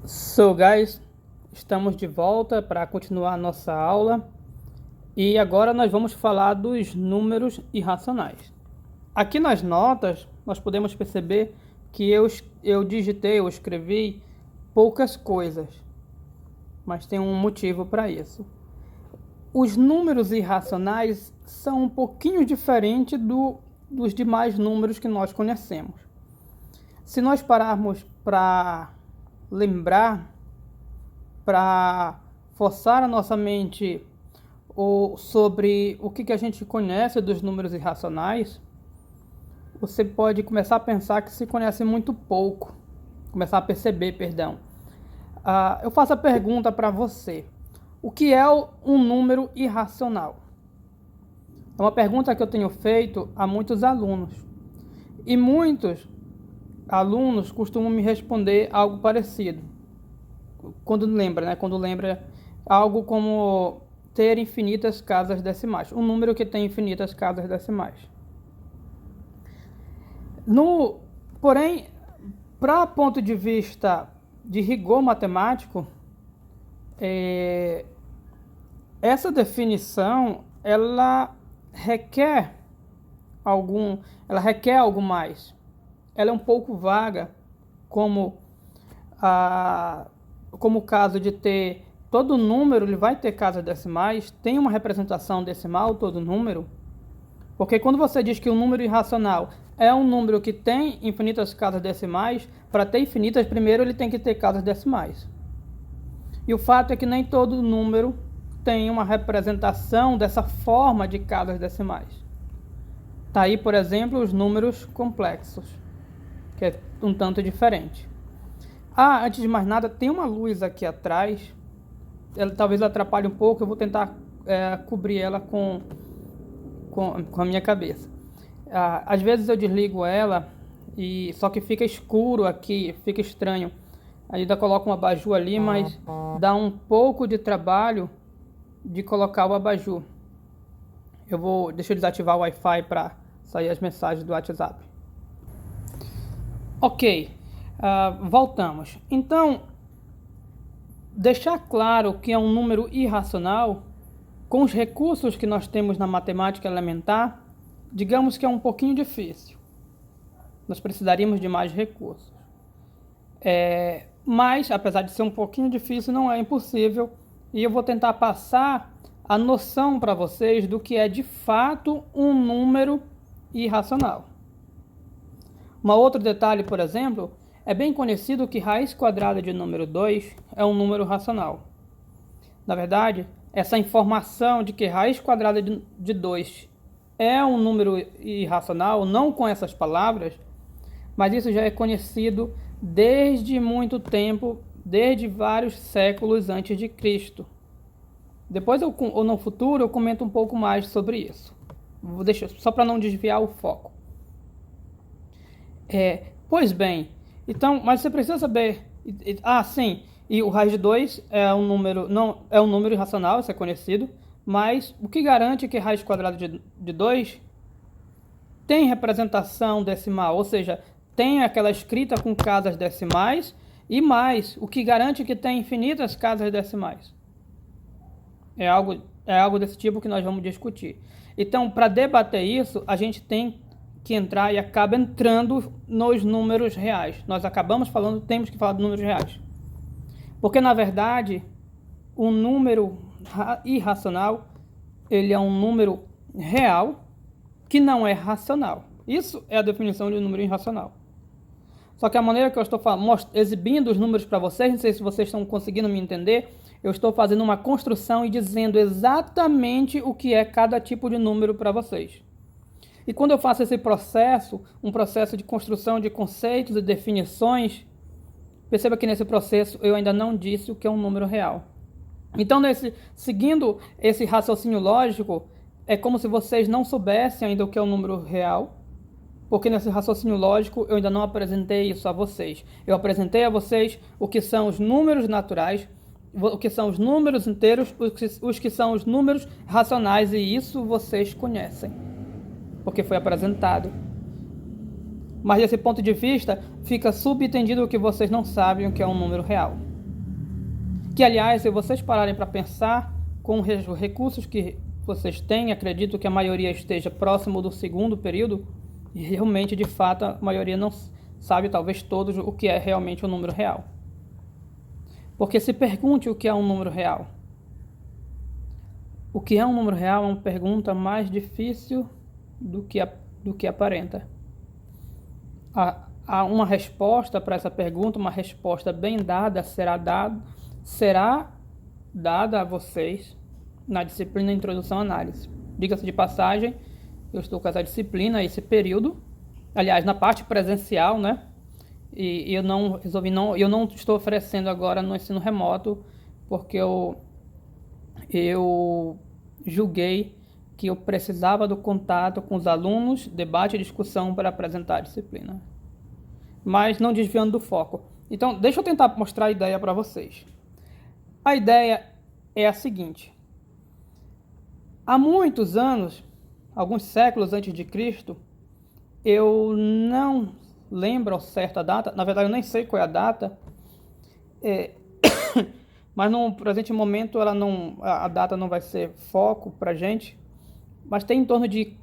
So guys, estamos de volta para continuar a nossa aula e agora nós vamos falar dos números irracionais. Aqui nas notas nós podemos perceber que eu escrevi poucas coisas, mas tem um motivo para isso. Os números irracionais são um pouquinho diferentes dos demais números que nós conhecemos. Se nós pararmos para lembrar, para forçar a nossa mente sobre o que a gente conhece dos números irracionais, você pode começar a pensar que se conhece muito pouco, começar a perceber, perdão. Eu faço a pergunta para você: o que é um número irracional? É uma pergunta que eu tenho feito a muitos alunos, e muitos alunos costumam me responder algo parecido. Quando lembra algo como ter infinitas casas decimais, um número que tem infinitas casas decimais. Porém, para ponto de vista de rigor matemático, essa definição ela requer algo mais. Ela é um pouco vaga, como o caso de ter todo número, ele vai ter casas decimais, tem uma representação decimal todo número, porque quando você diz que um número irracional é um número que tem infinitas casas decimais, para ter infinitas, primeiro ele tem que ter casas decimais. E o fato é que nem todo número tem uma representação dessa forma de casas decimais. Tá aí, por exemplo, os números complexos, que é um tanto diferente. Antes de mais nada, tem uma luz aqui atrás. Ela talvez atrapalhe um pouco. Eu vou tentar cobrir ela com a minha cabeça. Às vezes eu desligo ela, só que fica escuro aqui, fica estranho. Ainda coloco um abajur ali, mas dá um pouco de trabalho de colocar o abajur. Deixa eu desativar o Wi-Fi para sair as mensagens do WhatsApp. Ok, voltamos. Então, deixar claro que é um número irracional, com os recursos que nós temos na matemática elementar, digamos que é um pouquinho difícil. Nós precisaríamos de mais recursos. Mas, apesar de ser um pouquinho difícil, não é impossível. E eu vou tentar passar a noção para vocês do que é de fato um número irracional. Um outro detalhe, por exemplo, é bem conhecido que raiz quadrada de número 2 é um número racional. Na verdade, essa informação de que raiz quadrada de 2 é um número irracional, não com essas palavras, mas isso já é conhecido desde muito tempo, desde vários séculos antes de Cristo. Depois, ou no futuro, eu comento um pouco mais sobre isso. Vou deixar só para não desviar o foco. Pois bem, então, mas você precisa saber. Sim, e o raiz de 2 é um número, não é um número irracional, isso é conhecido, mas o que garante que raiz quadrada de 2 tem representação decimal, ou seja, tem aquela escrita com casas decimais, e mais, o que garante que tem infinitas casas decimais. É algo desse tipo que nós vamos discutir. Então, para debater isso, a gente tem que entrar e acaba entrando nos números reais. Nós acabamos falando, temos que falar de números reais. Porque, na verdade, um número irracional, ele é um número real que não é racional. Isso é a definição de um número irracional. Só que a maneira que eu estou exibindo os números para vocês, não sei se vocês estão conseguindo me entender, eu estou fazendo uma construção e dizendo exatamente o que é cada tipo de número para vocês. E quando eu faço esse processo, um processo de construção de conceitos e definições, perceba que nesse processo eu ainda não disse o que é um número real. Então, seguindo esse raciocínio lógico, é como se vocês não soubessem ainda o que é um número real, porque nesse raciocínio lógico eu ainda não apresentei isso a vocês. Eu apresentei a vocês o que são os números naturais, o que são os números inteiros, os que são os números racionais, e isso vocês conhecem, porque foi apresentado. Mas desse ponto de vista, fica subentendido que vocês não sabem o que é um número real. que, aliás, se vocês pararem para pensar, com os recursos que vocês têm, acredito que a maioria esteja próximo do segundo período, e realmente, de fato, a maioria não sabe, talvez todos, o que é realmente um número real. Porque se pergunte o que é um número real. O que é um número real é uma pergunta mais difícil do que aparenta. Há uma resposta para essa pergunta, uma resposta bem dada será dada a vocês na disciplina Introdução à Análise. Diga-se de passagem, eu estou com essa disciplina, esse período, aliás, na parte presencial, né? E eu não estou oferecendo agora no ensino remoto, porque eu julguei que eu precisava do contato com os alunos, debate e discussão para apresentar a disciplina. Mas não desviando do foco. Então, deixa eu tentar mostrar a ideia para vocês. A ideia é a seguinte. Há muitos anos, alguns séculos antes de Cristo, eu não lembro ao certo a data, na verdade eu nem sei qual é a data, mas no presente momento a data não vai ser foco para a gente, mas tem em torno de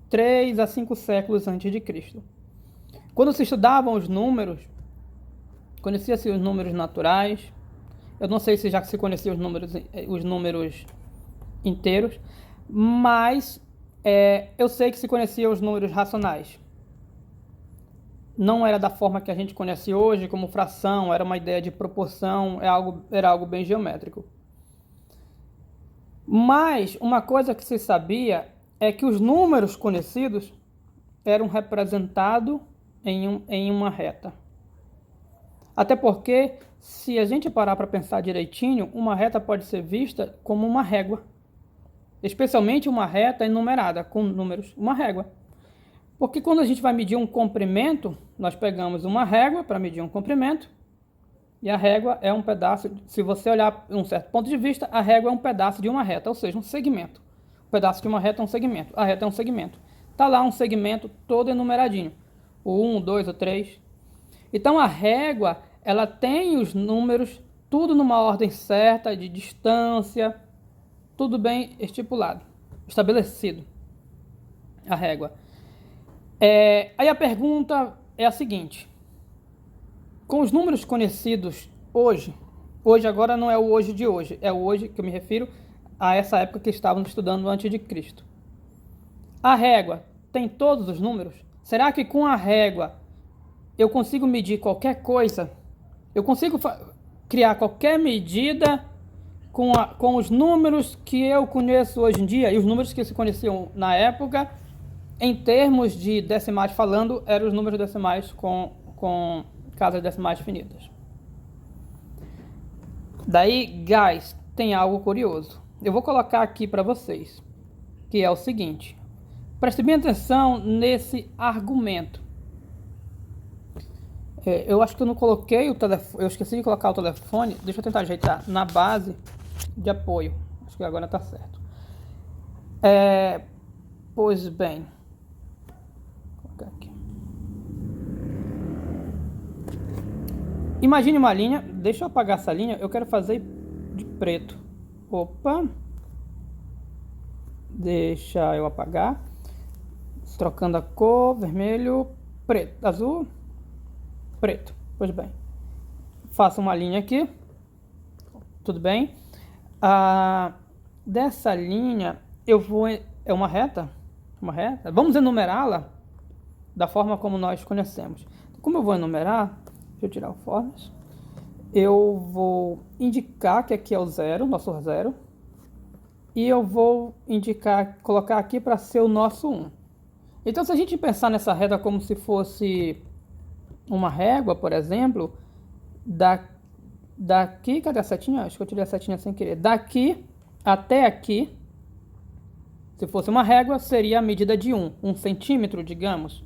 3 a 5 séculos antes de Cristo. Quando se estudavam os números, conhecia-se os números naturais, eu não sei se já se conhecia os números inteiros, mas eu sei que se conhecia os números racionais. Não era da forma que a gente conhece hoje, como fração, era uma ideia de proporção, era algo bem geométrico. Mas uma coisa que se sabia é que os números conhecidos eram representados em uma reta. Até porque, se a gente parar para pensar direitinho, uma reta pode ser vista como uma régua. Especialmente uma reta enumerada, com números, uma régua. Porque quando a gente vai medir um comprimento, nós pegamos uma régua para medir um comprimento, e a régua é um pedaço, se você olhar de um certo ponto de vista, a régua é um pedaço de uma reta, ou seja, um segmento. O pedaço de uma reta é um segmento, a reta é um segmento. Está lá um segmento todo enumeradinho, o 1, o 2, o 3. Então a régua, ela tem os números, tudo numa ordem certa, de distância, tudo bem estipulado, estabelecido, a régua. Aí a pergunta é a seguinte: com os números conhecidos hoje agora não é o hoje de hoje, é o hoje que eu me refiro a essa época que estávamos estudando antes de Cristo. A régua tem todos os números? Será que com a régua eu consigo medir qualquer coisa? Eu consigo criar qualquer medida com os números que eu conheço hoje em dia, e os números que se conheciam na época, em termos de decimais falando, eram os números decimais com casas decimais finitas. Daí, guys, tem algo curioso. Eu vou colocar aqui para vocês, que é o seguinte. Preste bem atenção nesse argumento. Eu acho que eu não coloquei o telefone, eu esqueci de colocar o telefone. Deixa eu tentar ajeitar na base de apoio. Acho que agora está certo. Pois bem. Vou colocar aqui. Imagine uma linha. Deixa eu apagar essa linha. Eu quero fazer de preto. Opa. Deixa eu apagar. Trocando a cor. Vermelho. Preto. Azul. Preto. Pois bem. Faço uma linha aqui. Tudo bem? Dessa linha eu vou... É uma reta? Uma reta? Vamos enumerá-la da forma como nós conhecemos. Como eu vou enumerar... Deixa eu tirar o formas. Eu vou indicar que aqui é o zero, nosso zero. E eu vou colocar aqui para ser o nosso 1. Então, se a gente pensar nessa reta como se fosse uma régua, por exemplo, daqui, cadê a setinha? Acho que eu tirei a setinha sem querer. Daqui até aqui, se fosse uma régua, seria a medida de 1 centímetro, digamos.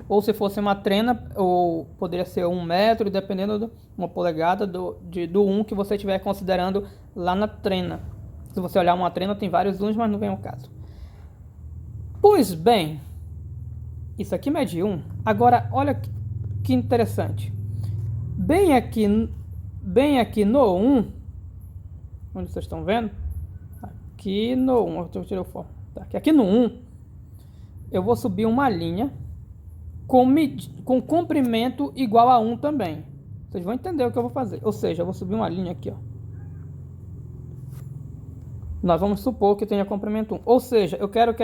Ou se fosse uma trena, ou poderia ser 1 metro, dependendo de uma polegada do 1 que você estiver considerando lá na trena. Se você olhar uma trena, tem vários 1s, mas não vem ao caso. Pois bem, isso aqui mede 1. Agora, olha que interessante. Bem aqui no 1, onde vocês estão vendo, aqui no 1, eu tirei o foco, tá, aqui no 1, eu vou subir uma linha com comprimento igual a 1 também. Vocês vão entender o que eu vou fazer. Ou seja, eu vou subir uma linha aqui, ó. Nós vamos supor que tenha comprimento 1. Ou seja, eu quero que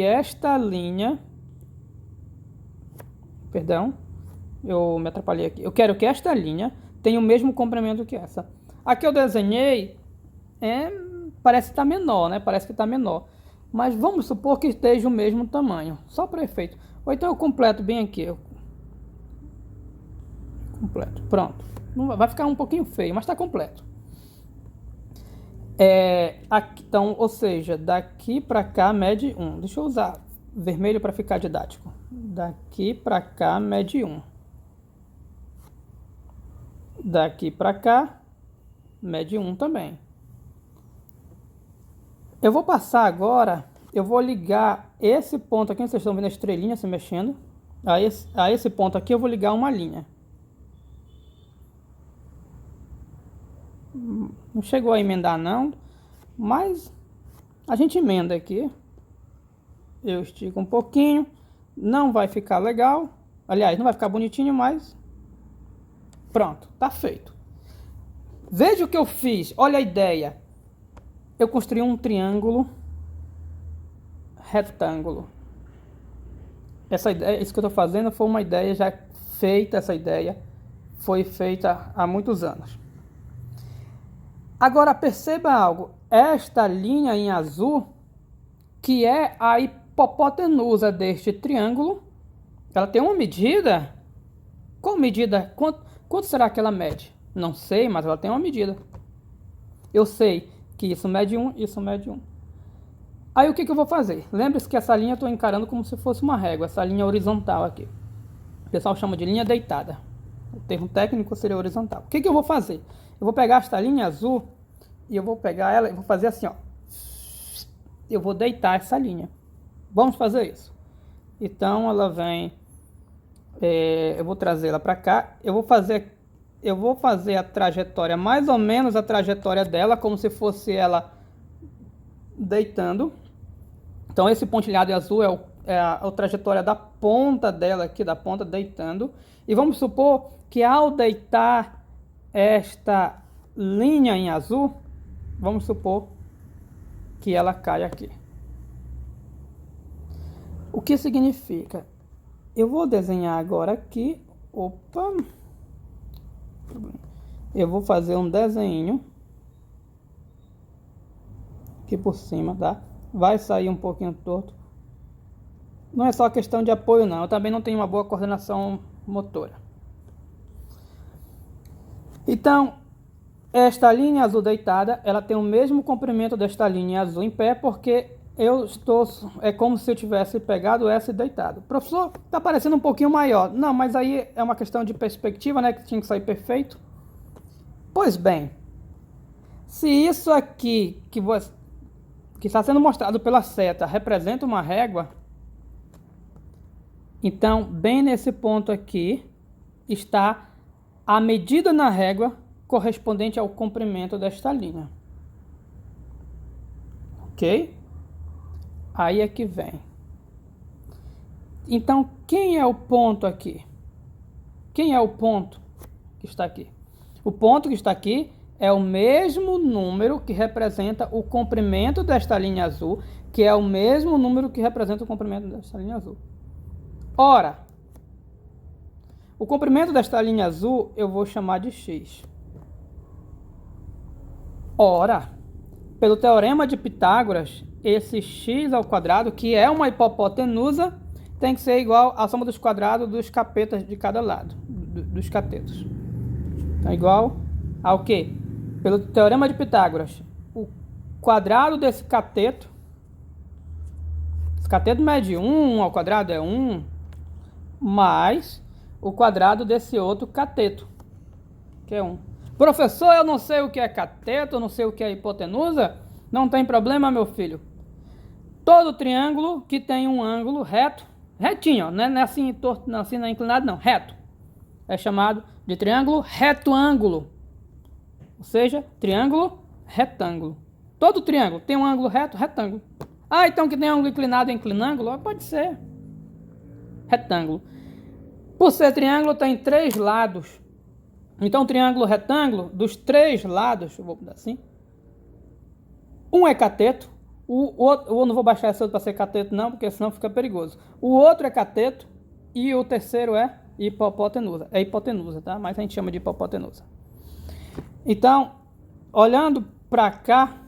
esta linha... Perdão, eu me atrapalhei aqui. Eu quero que esta linha tenha o mesmo comprimento que essa. Aqui eu desenhei, parece que está menor, né? Parece que está menor. Mas vamos supor que esteja o mesmo tamanho, só para efeito. Ou então eu completo bem aqui. Completo, pronto. Vai ficar um pouquinho feio, mas está completo. Aqui, então, ou seja, daqui para cá mede 1. Deixa eu usar vermelho para ficar didático. Daqui para cá mede 1. Daqui para cá mede 1 também. Eu vou passar agora, eu vou ligar esse ponto aqui, vocês estão vendo a estrelinha se mexendo. A esse ponto aqui eu vou ligar uma linha. Não chegou a emendar não, mas a gente emenda aqui. Eu estico um pouquinho, não vai ficar legal. Aliás, não vai ficar bonitinho, mas pronto, tá feito. Veja o que eu fiz, olha a ideia. Eu construí um triângulo retângulo. Essa ideia, isso que eu estou fazendo foi uma ideia já feita, essa ideia foi feita há muitos anos. Agora perceba algo, esta linha em azul, que é a hipotenusa deste triângulo, ela tem uma medida. Qual medida? Quanto será que ela mede? Não sei, mas ela tem uma medida. Eu sei que isso mede 1, isso mede 1. Aí o que eu vou fazer? Lembre-se que essa linha eu estou encarando como se fosse uma régua, essa linha horizontal aqui. O pessoal chama de linha deitada. O termo técnico seria horizontal. O que eu vou fazer? Eu vou pegar esta linha azul e eu vou pegar ela e vou fazer assim, ó. Eu vou deitar essa linha. Vamos fazer isso. Então ela vem, eu vou trazê-la para cá. Eu vou fazer a trajetória, mais ou menos a trajetória dela, como se fosse ela deitando. Então esse pontilhado azul é a trajetória da ponta dela aqui, da ponta deitando. E vamos supor que ao deitar esta linha em azul, vamos supor que ela cai aqui. O que significa? Eu vou desenhar agora aqui. Opa! Eu vou fazer um desenho aqui por cima, tá? Vai sair um pouquinho torto. Não é só questão de apoio, não. Eu também não tenho uma boa coordenação motora. Então, esta linha azul deitada, ela tem o mesmo comprimento desta linha azul em pé, porque é como se eu tivesse pegado essa e deitado. Professor, tá parecendo um pouquinho maior. Não, mas aí é uma questão de perspectiva, né? Que tinha que sair perfeito. Pois bem, se isso aqui que está sendo mostrado pela seta representa uma régua, então bem nesse ponto aqui está a medida na régua correspondente ao comprimento desta linha. Ok? Aí é que vem. Então, quem é o ponto aqui? Quem é o ponto que está aqui? O ponto que está aqui é o mesmo número que representa o comprimento desta linha azul, que é o mesmo número que representa o comprimento desta linha azul. Ora, o comprimento desta linha azul eu vou chamar de x. Ora, pelo teorema de Pitágoras, esse x ao quadrado, que é uma hipotenusa, tem que ser igual à soma dos quadrados dos capetas de cada lado, dos catetos. Então, igual ao quê? Pelo teorema de Pitágoras, o quadrado desse cateto, esse cateto mede 1 ao quadrado é 1, mais o quadrado desse outro cateto, que é 1. Professor, eu não sei o que é cateto, eu não sei o que é hipotenusa. Não tem problema, meu filho. Todo triângulo que tem um ângulo reto, retinho, ó, não é assim torto, não, assim não é inclinado, não, reto, é chamado de triângulo reto-ângulo. ou seja, triângulo, retângulo. Todo triângulo tem um ângulo reto, retângulo. Ah, então que tem ângulo inclinado é inclinângulo? Pode ser. Retângulo. Por ser triângulo, tem 3 lados. Então, triângulo retângulo, dos 3 lados, eu vou mudar assim. Um é cateto. O outro, eu não vou baixar esse outro para ser cateto não, porque senão fica perigoso. O outro é cateto e o terceiro é hipotenusa. É hipotenusa, tá? Mas a gente chama de hipotenusa. Então, olhando para cá,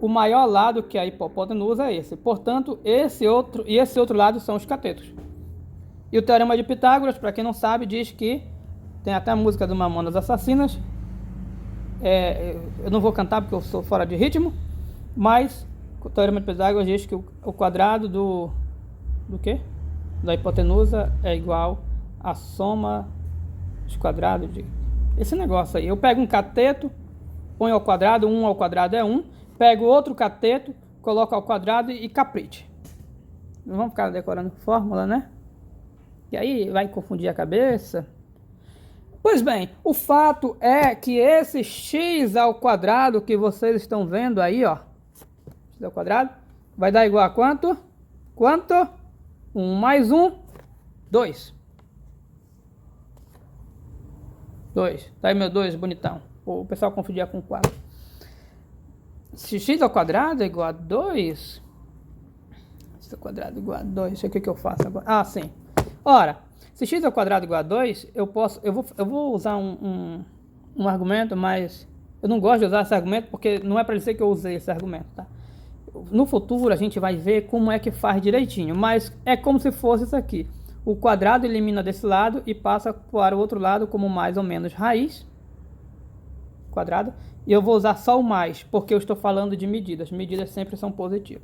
o maior lado que é a hipotenusa é esse. Portanto, esse outro lado são os catetos. E o Teorema de Pitágoras, para quem não sabe, diz que tem até a música do Mamonas Assassinas. Eu não vou cantar porque eu sou fora de ritmo, mas o Teorema de Pitágoras diz que o quadrado do quê? Da hipotenusa é igual à soma dos quadrados de esse negócio aí. Eu pego um cateto, ponho ao quadrado, 1 ao quadrado é 1, pego outro cateto, coloco ao quadrado e capriche. Não vamos ficar decorando fórmula, né? E aí vai confundir a cabeça. Pois bem, o fato é que esse x ao quadrado que vocês estão vendo aí, ó, x ao quadrado, vai dar igual a quanto? Quanto? 1 mais 1, 2. 2. Tá aí meu 2, bonitão. O pessoal confundia com 4. Se x ao quadrado é igual a 2, x ao quadrado é igual a 2, o que eu faço agora? Ah, sim. Ora, se x ao quadrado é igual a 2, eu vou usar um argumento, mas eu não gosto de usar esse argumento porque não é para dizer que eu usei esse argumento, tá? No futuro a gente vai ver como é que faz direitinho, mas é como se fosse isso aqui. O quadrado elimina desse lado e passa para o outro lado como mais ou menos raiz quadrada. E eu vou usar só o mais, porque eu estou falando de medidas. Medidas sempre são positivas.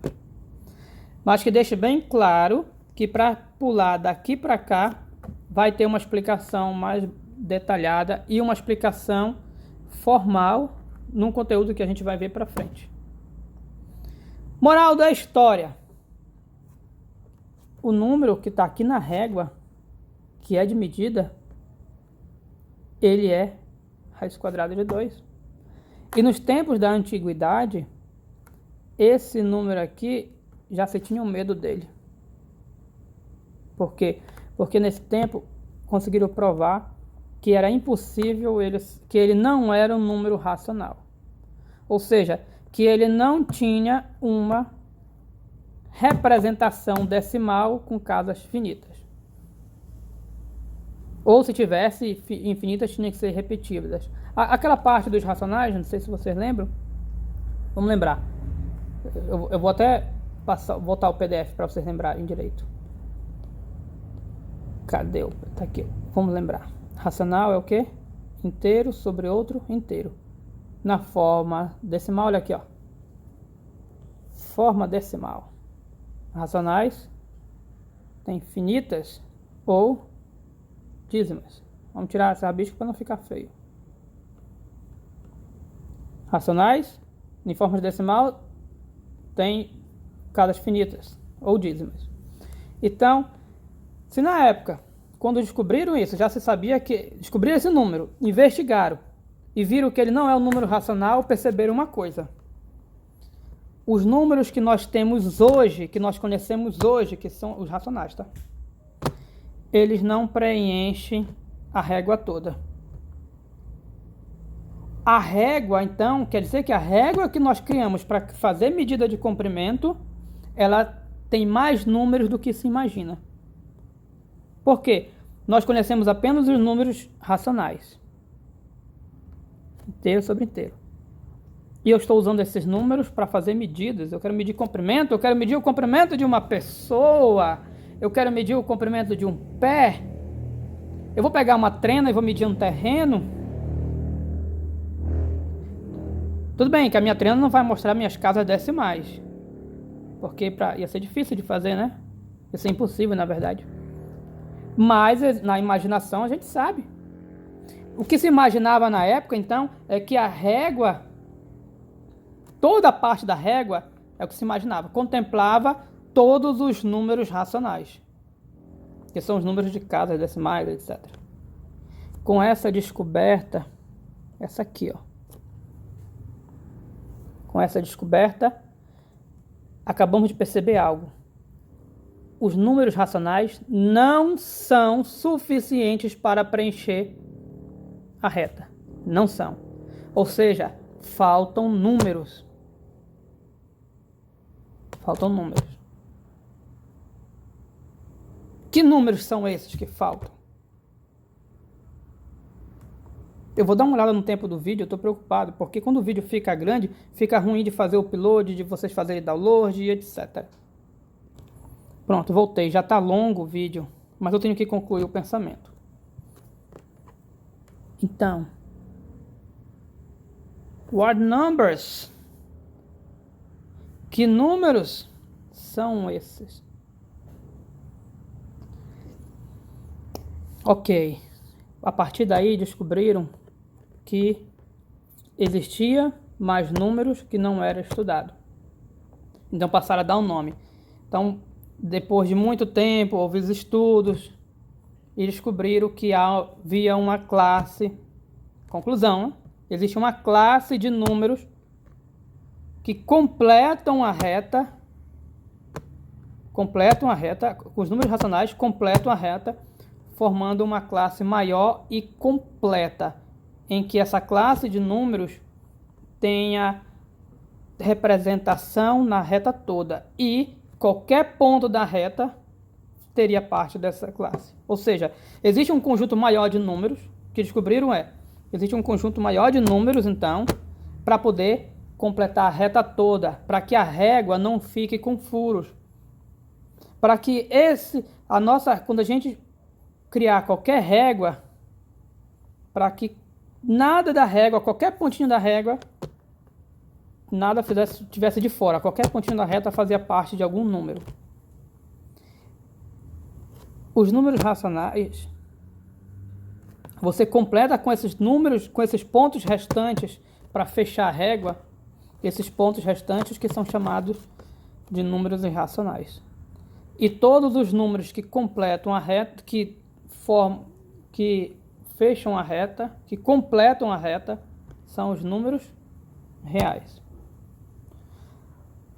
Mas que deixe bem claro que para pular daqui para cá, vai ter uma explicação mais detalhada e uma explicação formal num conteúdo que a gente vai ver para frente. Moral da história. O número que está aqui na régua, que é de medida, ele é raiz quadrada de 2. E nos tempos da antiguidade, esse número aqui, já se tinha medo dele. Por quê? Porque nesse tempo conseguiram provar que era impossível, que ele não era um número racional. Ou seja, que ele não tinha uma representação decimal com casas finitas. Ou se tivesse infinitas, tinha que ser repetidas. Aquela parte dos racionais, não sei se vocês lembram. Vamos lembrar. Eu vou até voltar o PDF para vocês lembrarem direito. Cadê? Tá aqui. Vamos lembrar. Racional é o quê? Inteiro sobre outro inteiro. Na forma decimal, olha aqui, ó. Forma decimal. Racionais tem finitas ou dízimas. Vamos tirar esse rabisco para não ficar feio. Racionais, em forma decimal, tem casas finitas ou dízimas. Então, se na época, quando descobriram isso, já se sabia que descobriram esse número, investigaram e viram que ele não é um número racional, perceberam uma coisa. Os números que nós temos hoje, que nós conhecemos hoje, que são os racionais, tá? Eles não preenchem a régua toda. A régua, então, quer dizer que a régua que nós criamos para fazer medida de comprimento, ela tem mais números do que se imagina. Por quê? Nós conhecemos apenas os números racionais. Inteiro sobre inteiro. E eu estou usando esses números para fazer medidas. Eu quero medir comprimento, eu quero medir o comprimento de uma pessoa, eu quero medir o comprimento de um pé. Eu vou pegar uma trena e vou medir um terreno. Tudo bem que a minha trena não vai mostrar minhas casas decimais, porque ia ser difícil de fazer, né? Ia ser impossível, na verdade. Mas na imaginação a gente sabe. O que se imaginava na época, então, é que a régua, toda a parte da régua, é o que se imaginava, contemplava todos os números racionais, que são os números de casas decimais, etc. Com essa descoberta, essa aqui, ó, com essa descoberta, acabamos de perceber algo. Os números racionais não são suficientes para preencher a reta. Não são. Ou seja, faltam números. Faltam números. Que números são esses que faltam? Eu vou dar uma olhada no tempo do vídeo, eu estou preocupado, porque quando o vídeo fica grande, fica ruim de fazer o upload, de vocês fazerem download e etc. Pronto, voltei. Já está longo o vídeo, mas eu tenho que concluir o pensamento. Então, what numbers? Que números são esses? Ok, a partir daí descobriram que existia mais números que não era estudado. Então passaram a dar um nome. Então, depois de muito tempo, houve os estudos e descobriram que havia uma classe. Conclusão, né? Existe uma classe de números que completam a reta. Os números racionais completam a reta, formando uma classe maior e completa, em que essa classe de números tenha representação na reta toda e qualquer ponto da reta teria parte dessa classe. Ou seja, existe um conjunto maior de números, que descobriram existe um conjunto maior de números, então, para poder completar a reta toda, para que a régua não fique com furos. Para que quando a gente criar qualquer régua, para que nada da régua, qualquer pontinho da régua, nada tivesse de fora, qualquer pontinho da reta fazia parte de algum número. Os números racionais, você completa com esses números, com esses pontos restantes para fechar a régua, esses pontos restantes que são chamados de números irracionais. E todos os números que completam a reta, que fecham a reta, que completam a reta, são os números reais.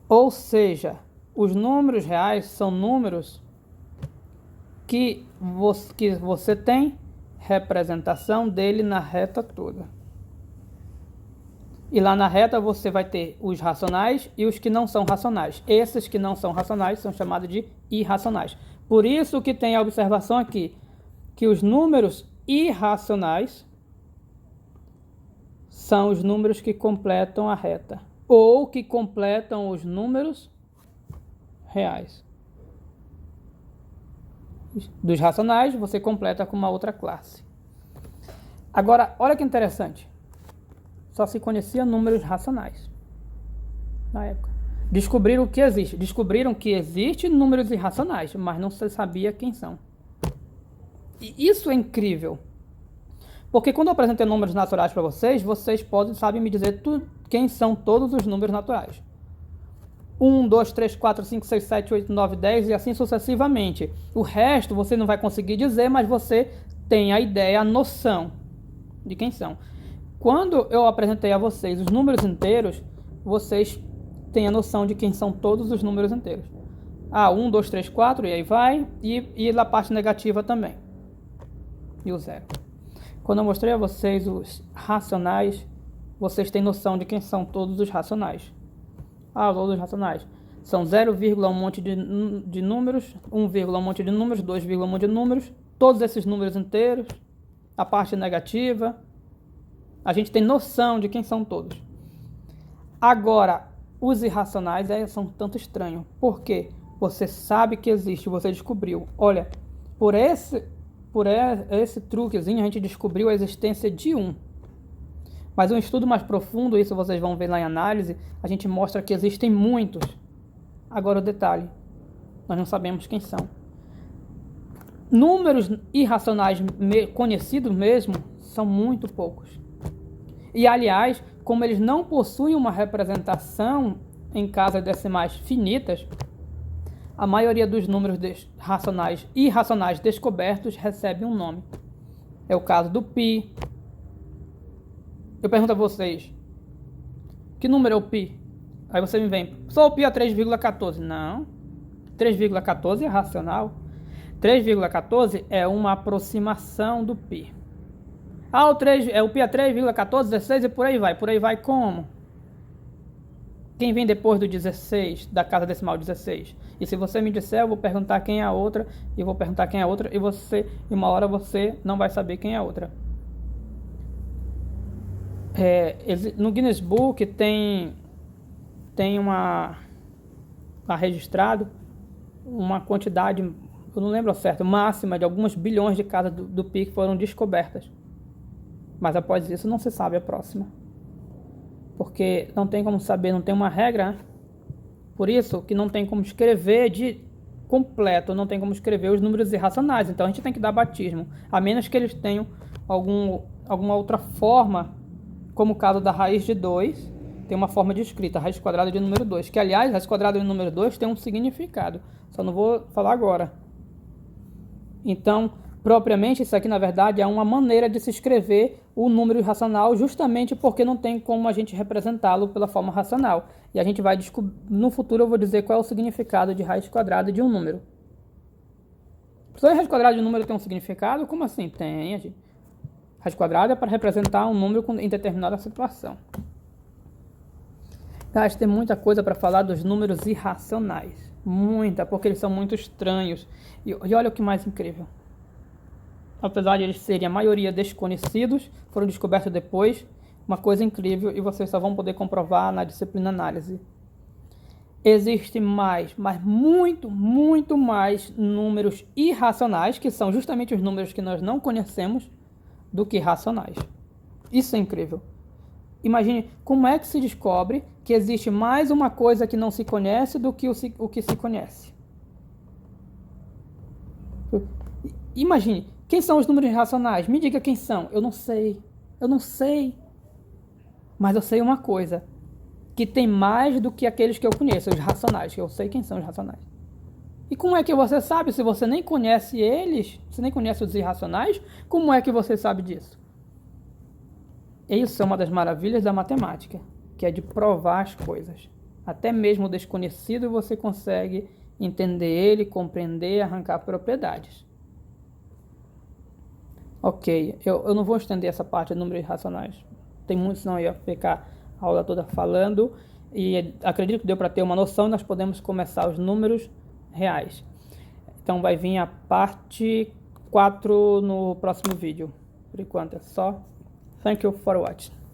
Ou seja, os números reais são números que você tem representação dele na reta toda. E lá na reta você vai ter os racionais e os que não são racionais. Esses que não são racionais são chamados de irracionais. Por isso que tem a observação aqui, que os números irracionais são os números que completam a reta, ou que completam os números reais. Dos racionais, você completa com uma outra classe. Agora, olha que interessante. Só se conhecia números racionais na época. Descobriram que existe. Descobriram que existem números irracionais, mas não se sabia quem são. E isso é incrível. Porque quando eu apresentei números naturais para vocês, sabem me dizer quem são todos os números naturais. 1, 2, 3, 4, 5, 6, 7, 8, 9, 10 e assim sucessivamente. O resto você não vai conseguir dizer, mas você tem a ideia, a noção de quem são. Quando eu apresentei a vocês os números inteiros, vocês têm a noção de quem são todos os números inteiros. 1, 2, 3, 4 e aí vai, e na parte negativa também. E o zero. Quando eu mostrei a vocês os racionais, vocês têm noção de quem são todos os racionais. Todos os racionais. São 0, um monte de números, 1, um monte de números, 2, um monte de números, todos esses números inteiros, a parte negativa. A gente tem noção de quem são todos. Agora, os irracionais são tanto estranhos. Por quê? Você sabe que existe, você descobriu. Olha, por esse truquezinho a gente descobriu a existência de um. Mas um estudo mais profundo, isso vocês vão ver lá em análise, a gente mostra que existem muitos. Agora o detalhe, nós não sabemos quem são. Números irracionais conhecidos mesmo são muito poucos. E aliás, como eles não possuem uma representação em casas decimais finitas, a maioria dos números racionais e irracionais descobertos recebe um nome. É o caso do π. Eu pergunto a vocês, que número é o π? Aí você me vem, só o π é 3,14. Não, 3,14 é racional. 3,14 é uma aproximação do π. Ah, o π é 3,14, 16 e por aí vai. Por aí vai como? Quem vem depois do 16, da casa decimal 16? E se você me disser, eu vou perguntar quem é a outra, e vou perguntar quem é a outra, e uma hora você não vai saber quem é a outra. No Guinness Book tem registrado uma quantidade, eu não lembro certo, máxima de algumas bilhões de casas do π que foram descobertas. Mas após isso não se sabe a próxima. Porque não tem como saber, não tem uma regra, né? Por isso que não tem como escrever de completo, não tem como escrever os números irracionais. Então a gente tem que dar batismo, a menos que eles tenham alguma outra forma, como o caso da raiz de 2, tem uma forma de escrita, raiz quadrada de número 2, que aliás, raiz quadrada de número 2 tem um significado, só não vou falar agora. Então, propriamente, isso aqui na verdade é uma maneira de se escrever o número irracional, justamente porque não tem como a gente representá-lo pela forma racional. E a gente vai descobrir, no futuro eu vou dizer qual é o significado de raiz quadrada de um número. Só raiz quadrada de um número tem um significado? Como assim? Tem, gente. Raiz quadrada é para representar um número em determinada situação. Guys, tem muita coisa para falar dos números irracionais. Muita, porque eles são muito estranhos. E olha o que mais incrível. Apesar de eles serem a maioria desconhecidos, foram descobertos depois, uma coisa incrível, e vocês só vão poder comprovar na disciplina análise. Existe mas muito, muito mais números irracionais, que são justamente os números que nós não conhecemos, do que racionais. Isso é incrível. Imagine como é que se descobre que existe mais uma coisa que não se conhece do que o que se conhece. Imagine, quem são os números irracionais? Me diga quem são. Eu não sei. Mas eu sei uma coisa, que tem mais do que aqueles que eu conheço, os racionais, que eu sei quem são os racionais. E como é que você sabe, se você nem conhece eles, se nem conhece os irracionais, como é que você sabe disso? Isso é uma das maravilhas da matemática, que é de provar as coisas. Até mesmo o desconhecido você consegue entender ele, compreender, arrancar propriedades. Ok, eu não vou estender essa parte de números irracionais. Tem muitos, senão eu ia ficar a aula toda falando. E acredito que deu para ter uma noção, nós podemos começar os números reais. Então vai vir a parte 4 no próximo vídeo. Por enquanto é só. Thank you for watching.